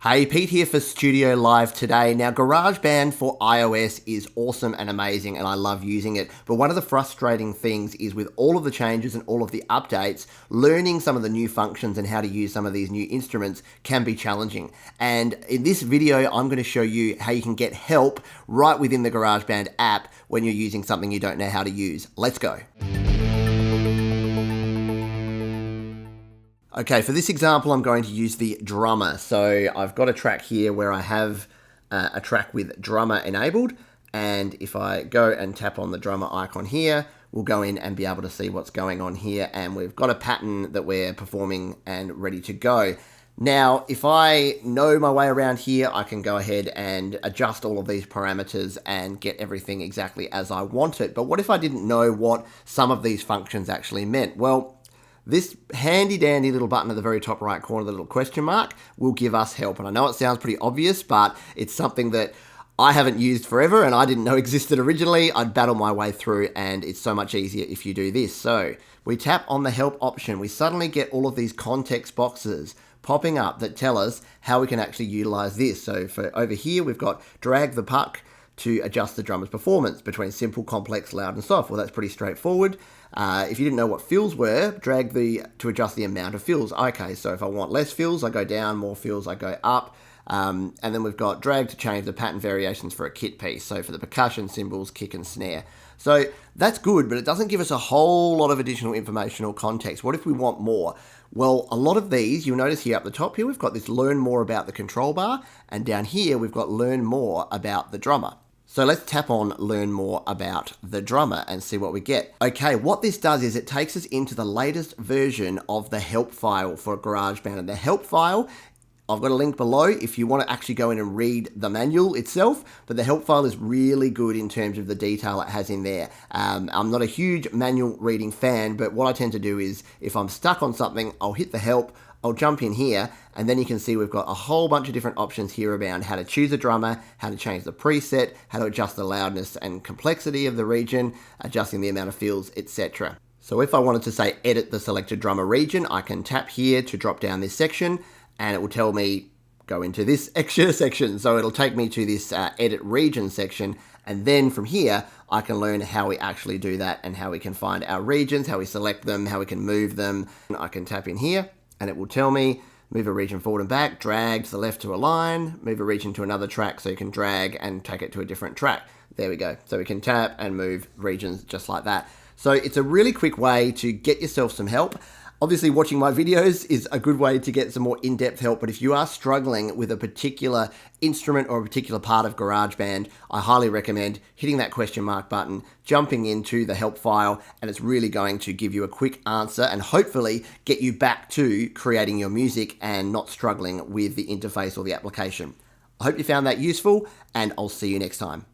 Hey, Pete here for Studio Live today. Now, GarageBand for iOS is awesome and amazing, and I love using it. But one of the frustrating things is with all of the changes and all of the updates, learning some of the new functions and how to use some of these new instruments can be challenging. And in this video, I'm going to show you how you can get help right within the GarageBand app when you're using something you don't know how to use. Let's go. Okay, for this example, I'm going to use the drummer. So I've got a track here where I have a track with drummer enabled. And if I go and tap on the drummer icon here, we'll go in and be able to see what's going on here. And we've got a pattern that we're performing and ready to go. Now, if I know my way around here, I can go ahead and adjust all of these parameters and get everything exactly as I want it. But what if I didn't know what some of these functions actually meant? Well, this handy dandy little button at the very top right corner, the little question mark, will give us help. And I know it sounds pretty obvious, but it's something that I haven't used forever and I didn't know existed originally. I'd battle my way through, and it's so much easier if you do this. So we tap on the help option. We suddenly get all of these context boxes popping up that tell us how we can actually utilize this. So for over here, we've got drag the puck to adjust the drummer's performance between simple, complex, loud, and soft. Well, that's pretty straightforward. If you didn't know what fills were, drag to adjust the amount of fills. Okay, so if I want less fills, I go down, more fills, I go up. And then we've got drag to change the pattern variations for a kit piece. So for the percussion, cymbals, kick, and snare. So that's good, but it doesn't give us a whole lot of additional information or context. What if we want more? Well, a lot of these, you'll notice here up the top here, we've got this learn more about the control bar. And down here, we've got learn more about the drummer. So let's tap on learn more about the drummer and see what we get. Okay, what this does is it takes us into the latest version of the help file for GarageBand. And the help file, I've got a link below if you want to actually go in and read the manual itself, but the help file is really good in terms of the detail it has in there. I'm not a huge manual reading fan, but what I tend to do is if I'm stuck on something, I'll hit the help, I'll jump in here, and then you can see we've got a whole bunch of different options here around how to choose a drummer, how to change the preset, how to adjust the loudness and complexity of the region, adjusting the amount of fills, etc. So if I wanted to say edit the selected drummer region, I can tap here to drop down this section, and it will tell me go into this extra section. So it'll take me to this edit region section, and then from here, I can learn how we actually do that and how we can find our regions, how we select them, how we can move them. I can tap in here, and it will tell me move a region forward and back, drag to the left to align, move a region to another track, so you can drag and take it to a different track. There we go. So we can tap and move regions just like that. So it's a really quick way to get yourself some help. Obviously, watching my videos is a good way to get some more in-depth help, but if you are struggling with a particular instrument or a particular part of GarageBand, I highly recommend hitting that question mark button, jumping into the help file, and it's really going to give you a quick answer and hopefully get you back to creating your music and not struggling with the interface or the application. I hope you found that useful, and I'll see you next time.